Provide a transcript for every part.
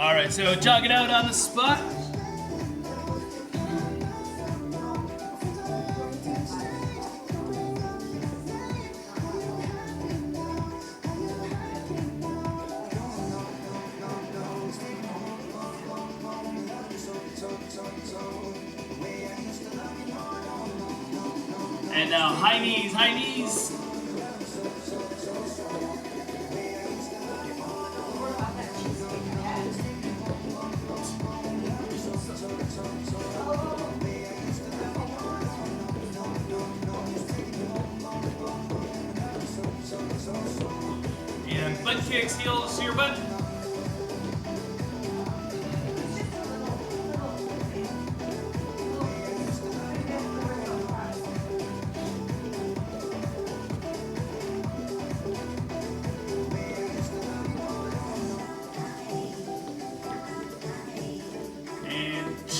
All right, so jog it out on the spot. And now high knees, high knees. And butt kicks, heels to your butt.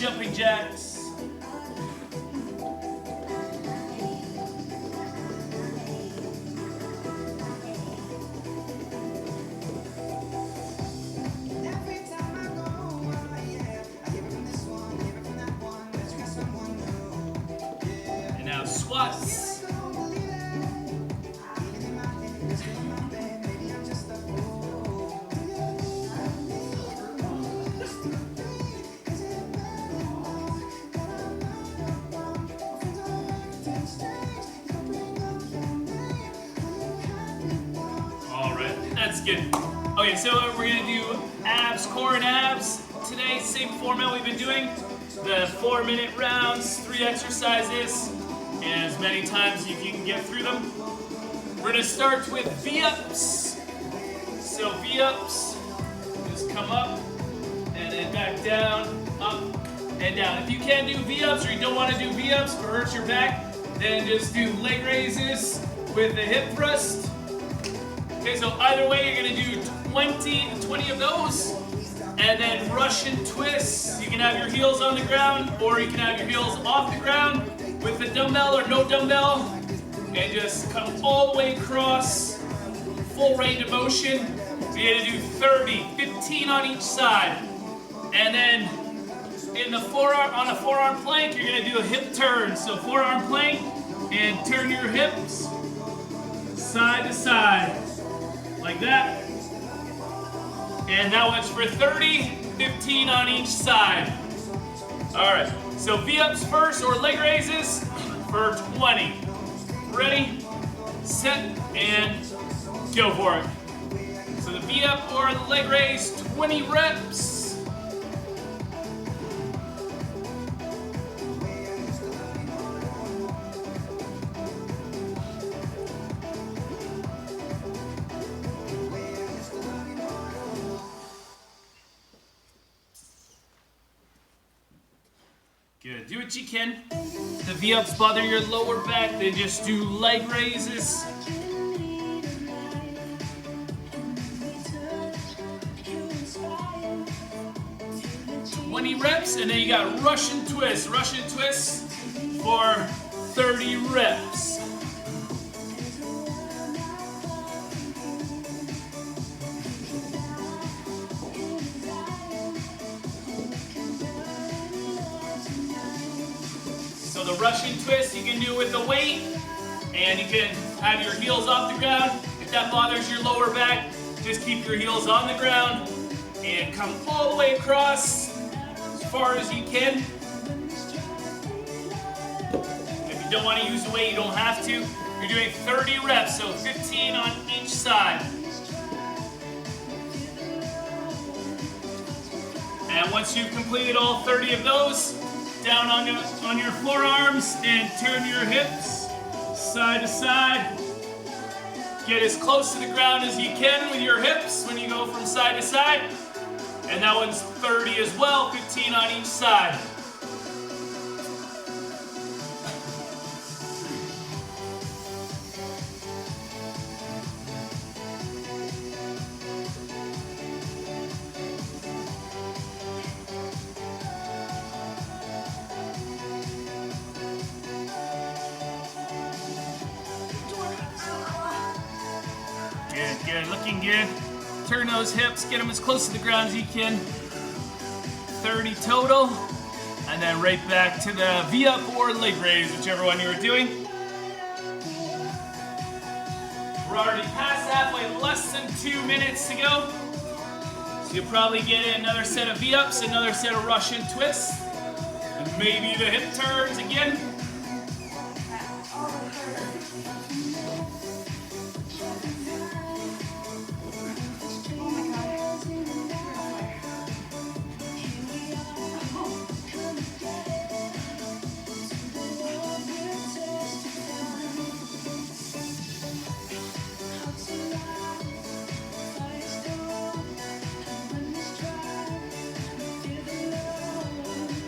Jumping jacks. And now squats. That's good. Okay, so we're gonna do abs, core and abs today. Same format we've been doing. The 4-minute rounds, 3 exercises, and as many times as you can get through them. We're gonna start with V-ups. So V-ups, just come up and then back down, up and down. If you can't do V-ups or you don't want to do V-ups or hurt your back, then just do leg raises with the hip thrust. Okay, so either way, you're gonna do 20 of those, and then Russian twists. You can have your heels on the ground, or you can have your heels off the ground with the dumbbell or no dumbbell, and just come all the way across, full range of motion. So you're gonna do 30, 15 on each side, and then in the forearm, on a forearm plank, you're gonna do a hip turn. So forearm plank, and turn your hips side to side. Like that. And that one's for 30, 15 on each side. All right, so V-ups first or leg raises for 20. Ready, set, and go for it. So the V-up or the leg raise, 20 reps. Good, do what you can. The V-ups bother your lower back, then just do leg raises. Reps, and then you got Russian twists for 30 reps. So the Russian twist you can do with the weight, and you can have your heels off the ground. If that bothers your lower back, just keep your heels on the ground and come all the way across as far as you can. If you don't want to use the weight, you don't have to. You're doing 30 reps, so 15 on each side. And once you've completed all 30 of those, down on your forearms and turn your hips side to side. Get as close to the ground as you can with your hips when you go from side to side. And that one's 30 as well, 15 on each side. Good, looking good. Turn those hips, get them as close to the ground as you can. 30 total. And then right back to the V-up or leg raise, whichever one you were doing. We're already past halfway, less than 2 minutes to go. So you'll probably get in another set of V-ups, another set of Russian twists, and maybe the hip turns again.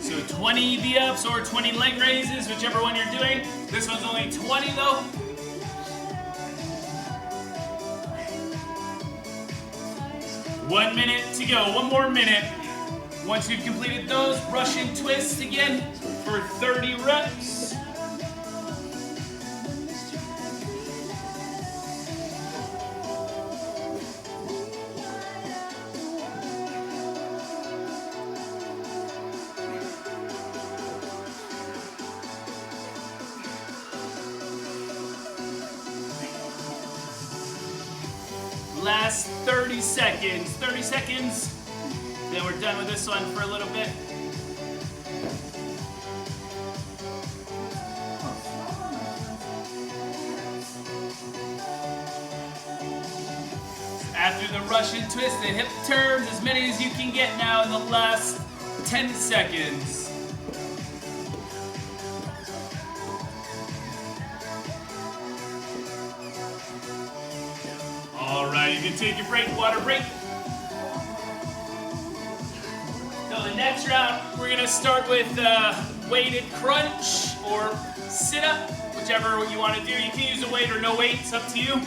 So 20 V-ups or 20 leg raises, whichever one you're doing. This one's only 20 though. One minute to go, one more minute. Once you've completed those, Russian twists again for 30 reps. Last 30 seconds. 30 seconds. Then we're done with this one for a little bit. After the Russian twist, the hip turns, as many as you can get now in the last 10 seconds. All right, you can take your break, water break. So the next round, we're gonna start with weighted crunch or sit-up, whichever you wanna do. You can use a weight or no weight, it's up to you.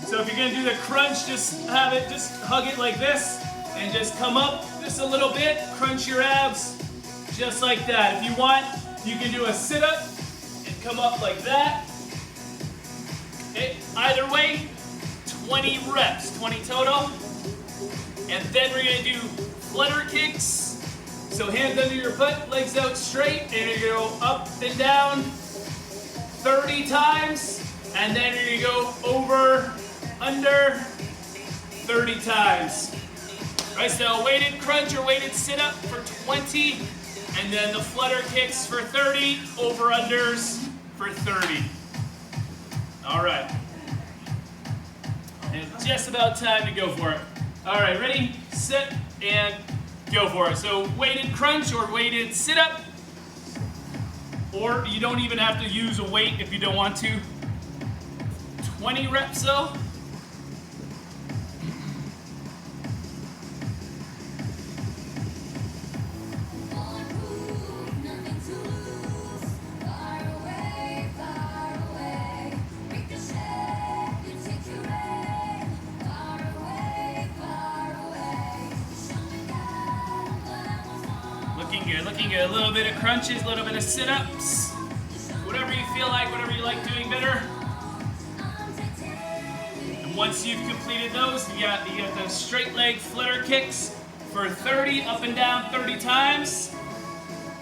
So if you're gonna do the crunch, just hug it like this, and just come up just a little bit, crunch your abs, just like that. If you want, you can do a sit-up and come up like that. Okay, either way, 20 reps, 20 total. And then we're gonna do flutter kicks. So hands under your butt, legs out straight, and you're gonna go up and down 30 times. And then you're gonna go over, under 30 times. All right, so weighted crunch or weighted sit-up for 20. And then the flutter kicks for 30, over-unders for 30. All right. And it's just about time to go for it. All right, ready, set, and go for it. So weighted crunch or weighted sit-up, or you don't even have to use a weight if you don't want to. 20 reps though. Looking good. A little bit of crunches, a little bit of sit-ups. Whatever you feel like, whatever you like doing better. And once you've completed those, you got the straight leg flutter kicks for 30, up and down 30 times.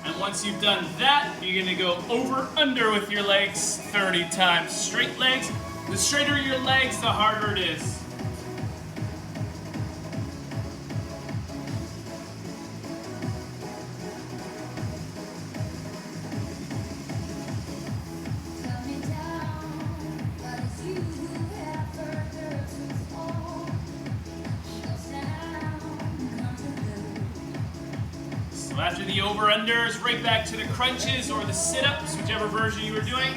And once you've done that, you're gonna go over, under with your legs 30 times. Straight legs. The straighter your legs, the harder it is. So after the over-unders, right back to the crunches or the sit-ups, whichever version you were doing.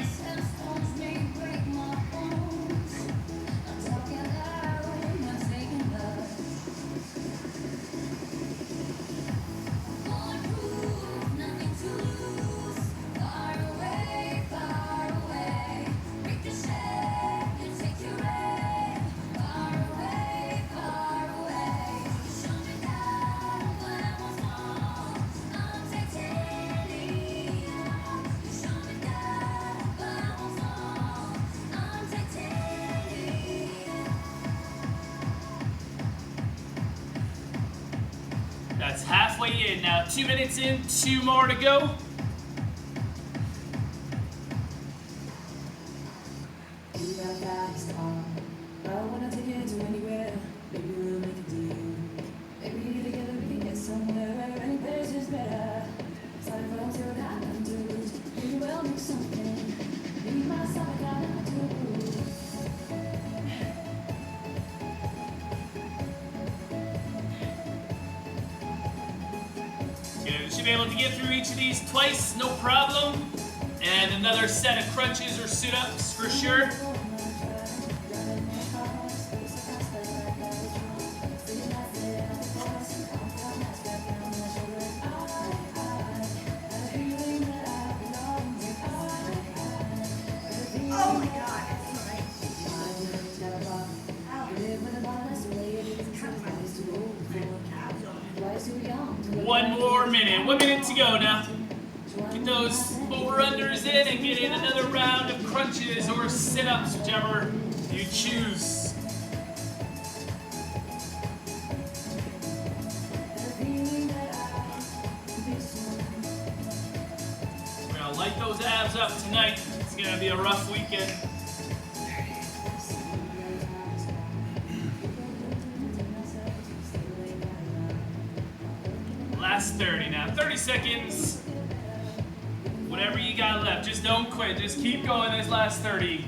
That's halfway in. Now 2 minutes in, 2 more to go. You should be able to get through each of these twice, no problem. And another set of crunches or sit-ups for sure. Oh my God. One more minute. 1 minute to go now. Get those over-unders in and get in another round of crunches or sit-ups, whichever you choose. We're gonna light those abs up tonight. It's gonna be a rough weekend. Last 30 now. 30 seconds. Whatever you got left. Just don't quit. Just keep going this last 30.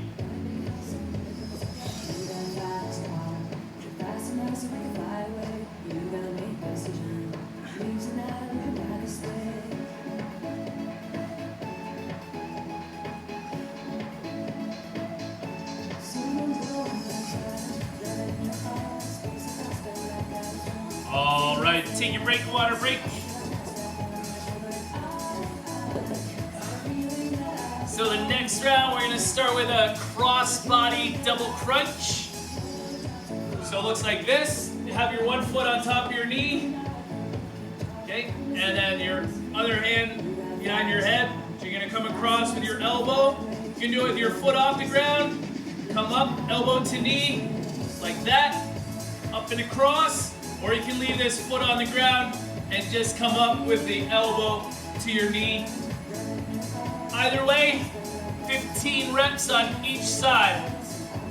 All right, take your break, water break. So the next round, we're gonna start with a cross-body double crunch. So it looks like this. You have your one foot on top of your knee, okay? And then your other hand behind your head. So you're gonna come across with your elbow. You can do it with your foot off the ground. Come up, elbow to knee, like that. Up and across. Or you can leave this foot on the ground and just come up with the elbow to your knee. Either way, 15 reps on each side.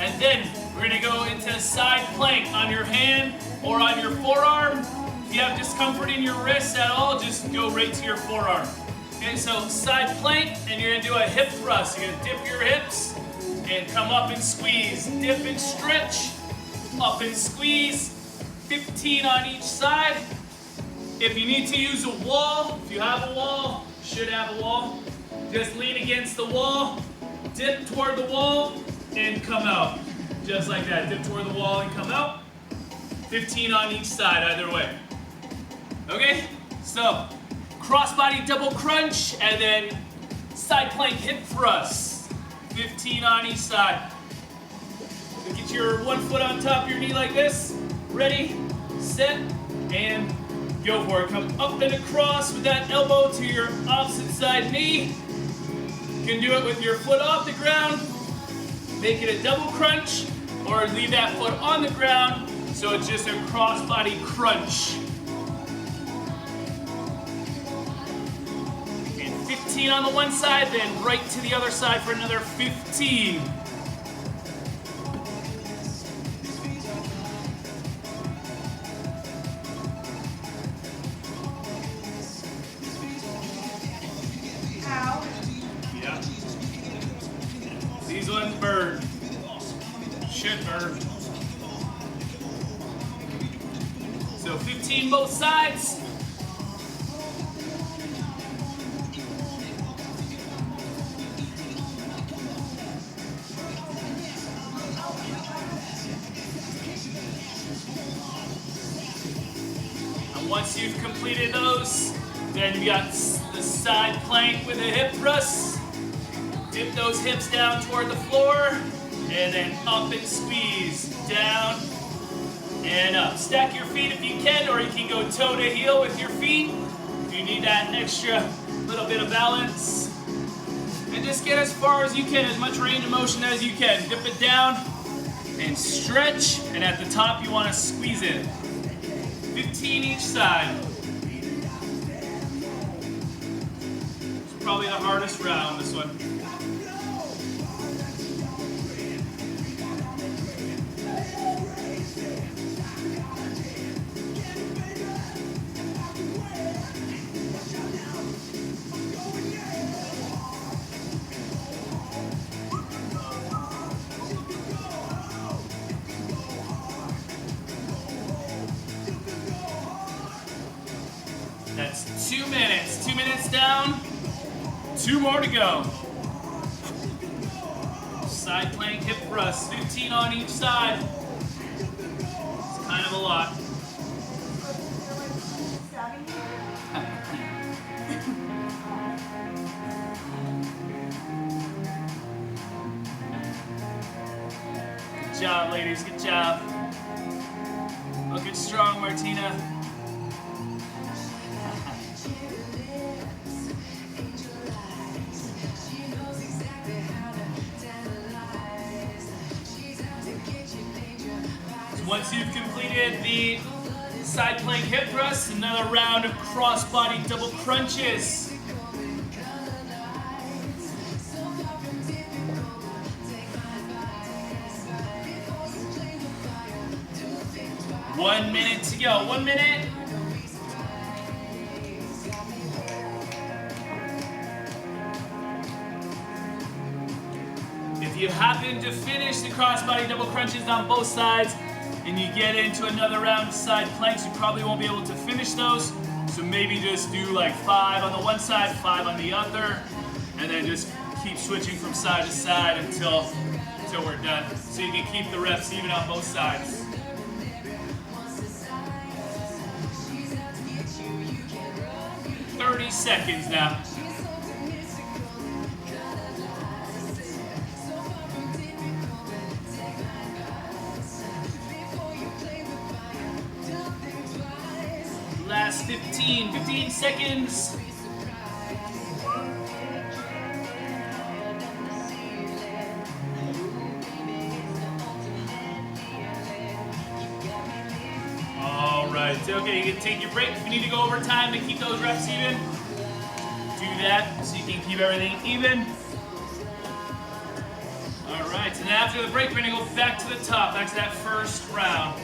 And then we're gonna go into side plank on your hand or on your forearm. If you have discomfort in your wrists at all, just go right to your forearm. Okay, so side plank, and you're gonna do a hip thrust. You're gonna dip your hips and come up and squeeze. Dip and stretch, up and squeeze. 15 on each side. If you need to use a wall, if you have a wall, you should have a wall, just lean against the wall, dip toward the wall, and come out. Just like that, dip toward the wall and come out. 15 on each side, either way. Okay, so cross-body double crunch, and then side plank hip thrust. 15 on each side. So get your one foot on top of your knee like this. Ready, set, and go for it. Come up and across with that elbow to your opposite side knee. You can do it with your foot off the ground. Make it a double crunch, or leave that foot on the ground so it's just a cross-body crunch. And 15 on the one side, then right to the other side for another 15. These ones burn. Should burn. So 15 both sides. And once you've completed those, then you got the side plank with a hip thrust. Dip those hips down toward the floor, and then up and squeeze, down and up. Stack your feet if you can, or you can go toe to heel with your feet if you need that extra little bit of balance. And just get as far as you can, as much range of motion as you can. Dip it down and stretch, and at the top you want to squeeze it. 15 each side. Probably the hardest round, this one. That's 2 minutes. 2 minutes down. 2 more to go. Side plank hip thrust, 15 on each side. It's kind of a lot. Good job, ladies, good job. Looking strong, Martina. Once you've completed the side plank hip thrust, another round of cross-body double crunches. One minute to go. 1 minute. If you happen to finish the cross-body double crunches on both sides, and you get into another round of side planks, you probably won't be able to finish those. So maybe just do like 5 on the one side, 5 on the other, and then just keep switching from side to side until we're done. So you can keep the reps even on both sides. Seconds now. Last 15 seconds. All right, okay, you can take your break. If you need to go over time to keep those reps even, do that so you can keep everything even. All right, and after the break, we're gonna go back to the top, back to that first round.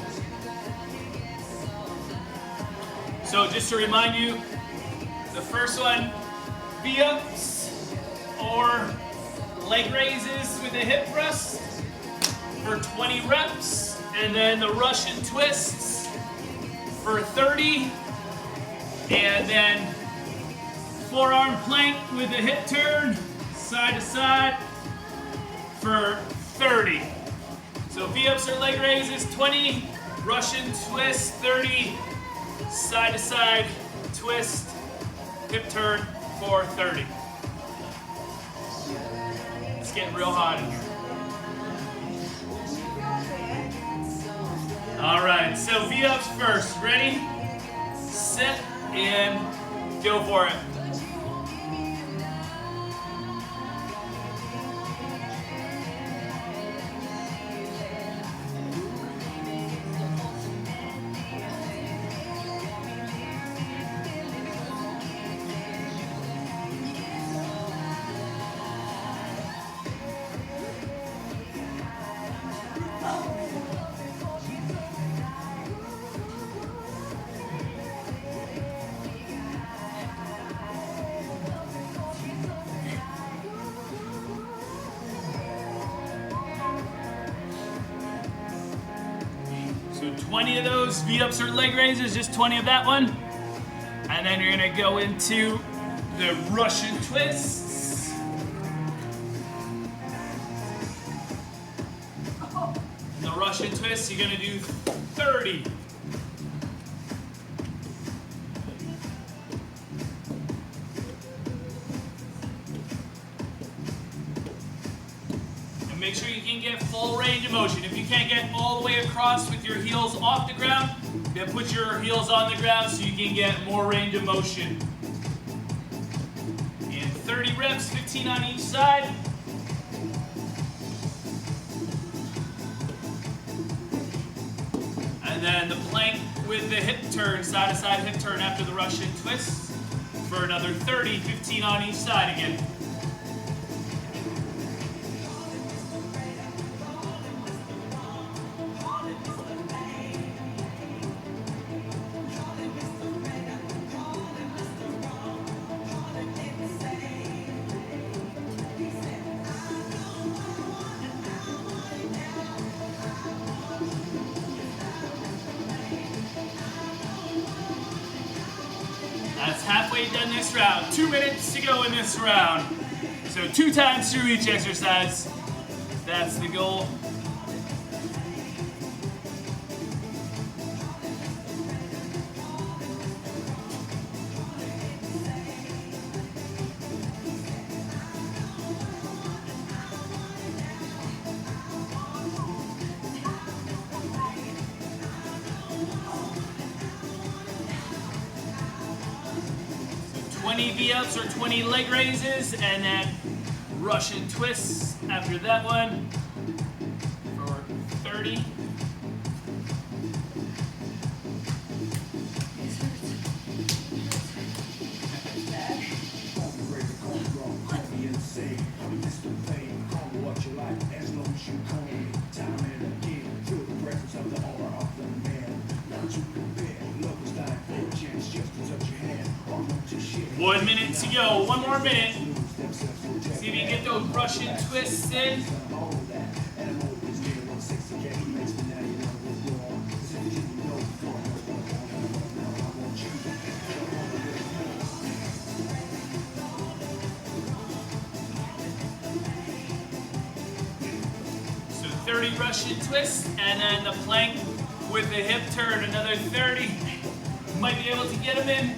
So just to remind you, the first one, V-ups or leg raises with a hip thrust for 20 reps, and then the Russian twists for 30, and then forearm plank with a hip turn, side to side for 30. So V-ups or leg raises, 20, Russian twist, 30, side to side twist, hip turn for 30. It's getting real hot in here. All right, so V-ups first. Ready, set, and go for it. So 20 of those V-ups or leg raises, just 20 of that one. And then you're gonna go into the Russian twists. The Russian twists, you're gonna do 30. Make sure you can get full range of motion. If you can't get all the way across with your heels off the ground, then put your heels on the ground so you can get more range of motion. And 30 reps, 15 on each side. And then the plank with the hip turn, side to side hip turn after the Russian twist for another 30, 15 on each side again. That's halfway done this round. 2 minutes to go in this round. So 2 times through each exercise. That's the goal. So 20 V-ups or 20 leg raises, and then Russian twists after that one for 30. One minute to go. One more minute. See if you can get those Russian twists in. So 30 Russian twists, and then the plank with the hip turn, another 30. Might be able to get them in.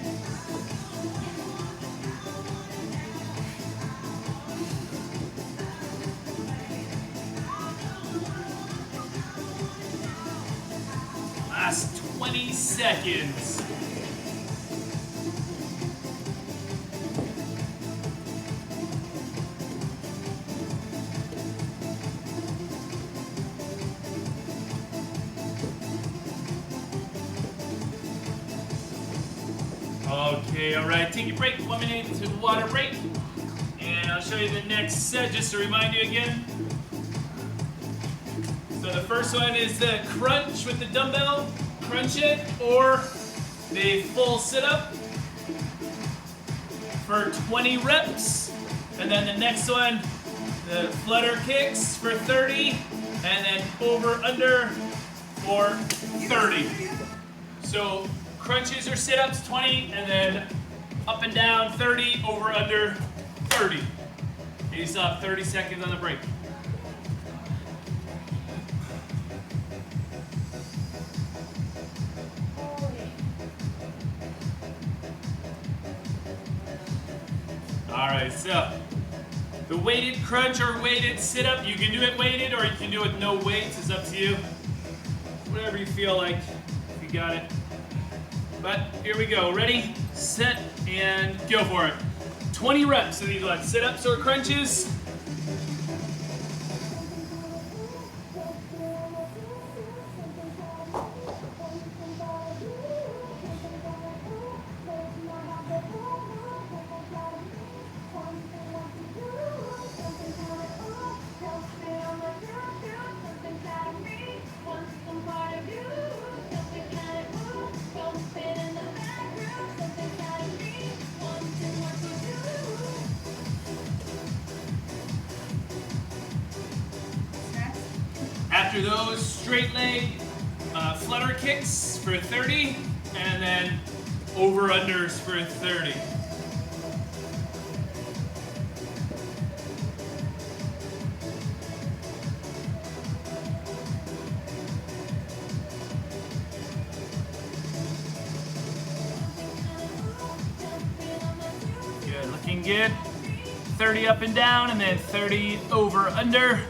Last 20 seconds. Okay, all right, take a break, 1 minute to water break. And I'll show you the next set just to remind you again. So the first one is the crunch with the dumbbell, crunch it, or the full sit-up for 20 reps. And then the next one, the flutter kicks for 30, and then over under for 30. So crunches or sit-ups 20, and then up and down 30, over under 30. You still have 30 seconds on the break. All right, so the weighted crunch or weighted sit-up, you can do it weighted or you can do it no weights, it's up to you. Whatever you feel like, if you got it. But here we go, ready, set, and go for it. 20 reps of these ones, sit-ups or crunches. After those, straight leg flutter kicks for 30, and then over-unders for 30. Good, looking good. 30 up and down, and then 30 over-under.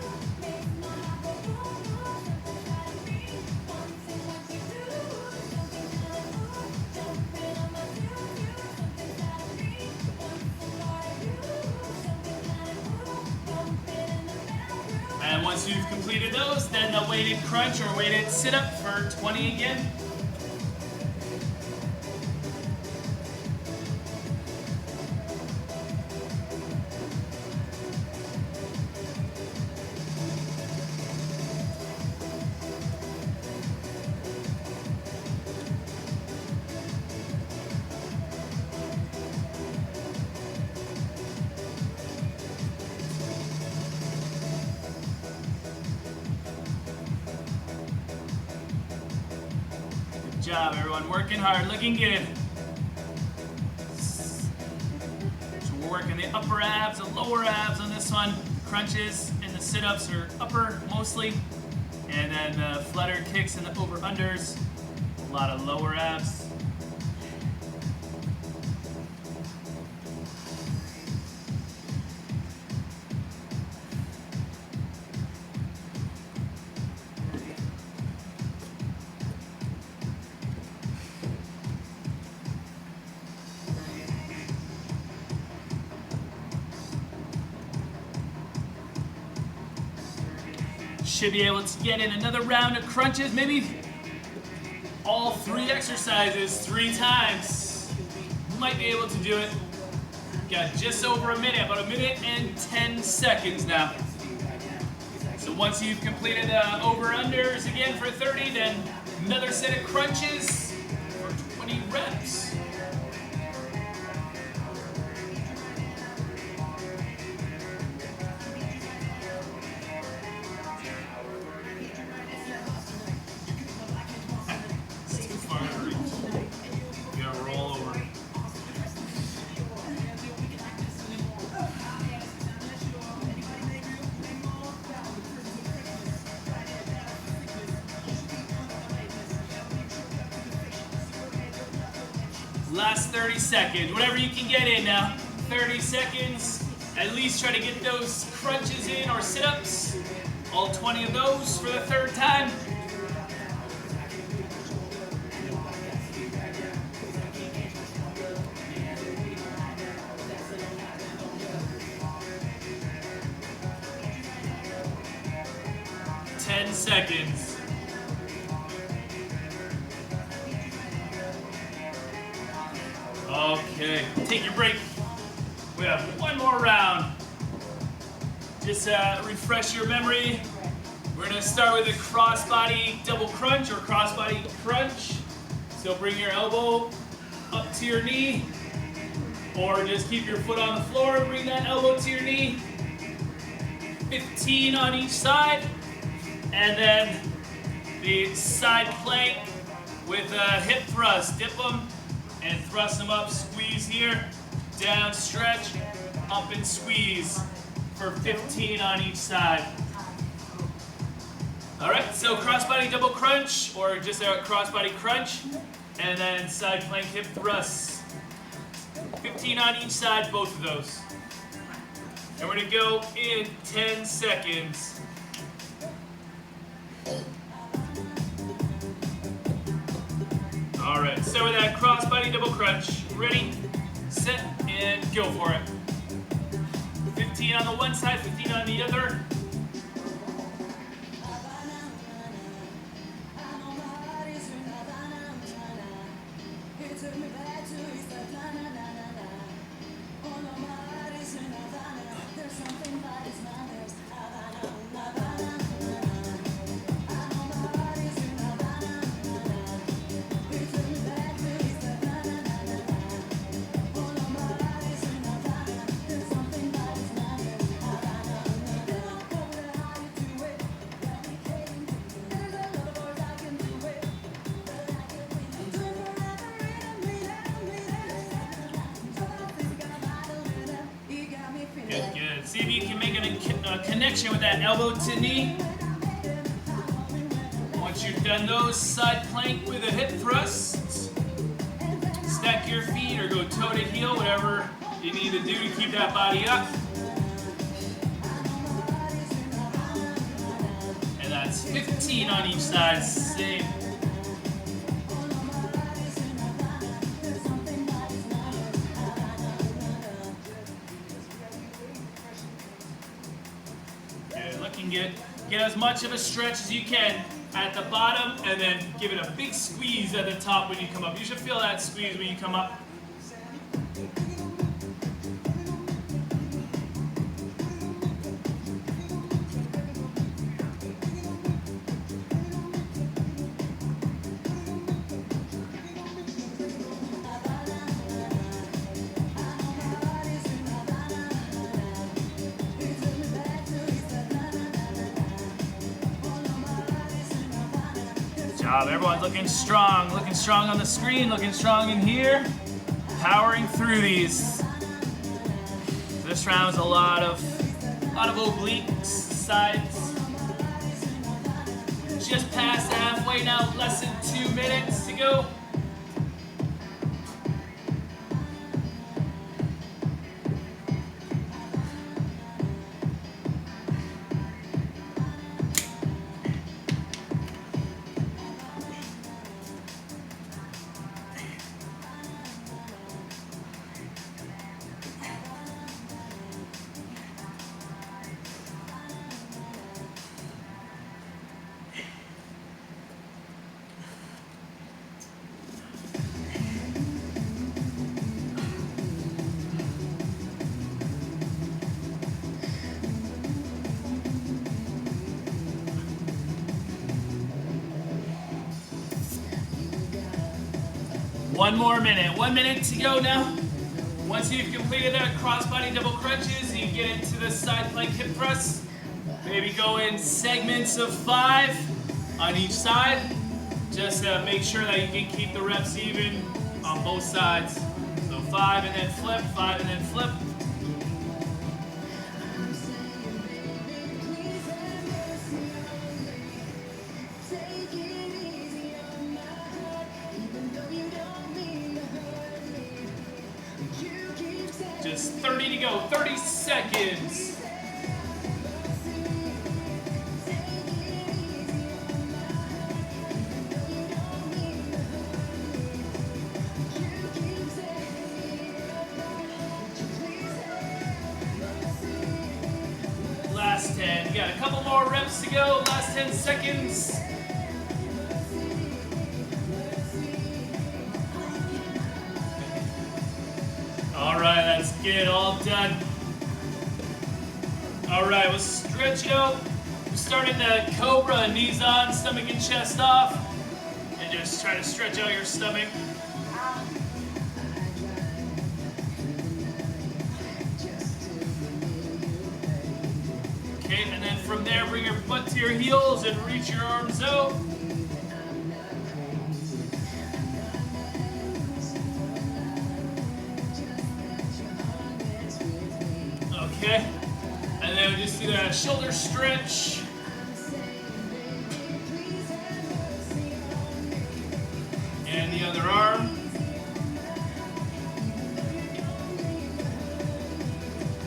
And once you've completed those, then the weighted crunch or weighted sit-up for 20 again. job, everyone. Working hard, looking good. So we're working the upper abs, the lower abs on this one. Crunches and the sit-ups are upper mostly. And then flutter kicks and the over-unders. A lot of lower abs. Should be able to get in another round of crunches, maybe all 3 exercises 3 times. Might be able to do it. Got just over a minute, about 1 minute and 10 seconds now. So once you've completed over-unders again for 30, then another set of crunches for 20 reps. Last 30 seconds, whatever you can get in now. 30 seconds, at least try to get those crunches in or sit-ups. All 20 of those for the 3rd time. Seconds. Okay, take your break. We have one more round. Just refresh your memory. We're gonna start with a crossbody double crunch or crossbody crunch. So bring your elbow up to your knee, or just keep your foot on the floor and bring that elbow to your knee. 15 on each side. And then the side plank with a hip thrust. Dip them and thrust them up. Squeeze here, down, stretch, up and squeeze for 15 on each side. All right, so crossbody double crunch or just a crossbody crunch, and then side plank hip thrusts. 15 on each side, both of those. And we're gonna go in 10 seconds. All right, so with that crossbody double crunch, ready, set, and go for it. 15 on the one side, 15 on the other. Good, good. See if you can make a connection with that elbow to knee. Once you've done those, side plank with a hip thrust. Stack your feet or go toe to heel, whatever you need to do to keep that body up. And that's 15 on each side, same. Get as much of a stretch as you can at the bottom, and then give it a big squeeze at the top when you come up. You should feel that squeeze when you come up. job. Everyone's looking strong on the screen, looking strong in here. Powering through these. This round's a lot of obliques, sides. Just past halfway now, less than 2 minutes to go. One more minute. 1 minute to go now. Once you've completed that crossbody double crunches, you get into the side plank hip thrust. Maybe go in segments of 5 on each side. Just make sure that you can keep the reps even on both sides. So 5 and then flip, 5 and then flip. Just 30 to go, 30 seconds. Last 10, you got a couple more reps to go, last 10 seconds. All right, that's good, all done. All right, we'll stretch out. We're starting the cobra, knees on, stomach and chest off. And just try to stretch out your stomach. Okay, and then from there, bring your butt to your heels and reach your arms out. Okay, and then we just do that shoulder stretch. And the other arm.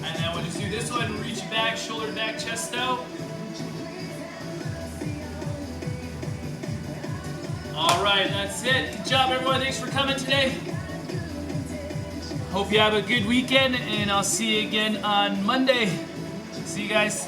And then we'll just do this one, reach back, shoulder back, chest out. All right, that's it. Good job, everyone. Thanks for coming today. Hope you have a good weekend, and I'll see you again on Monday. See you guys.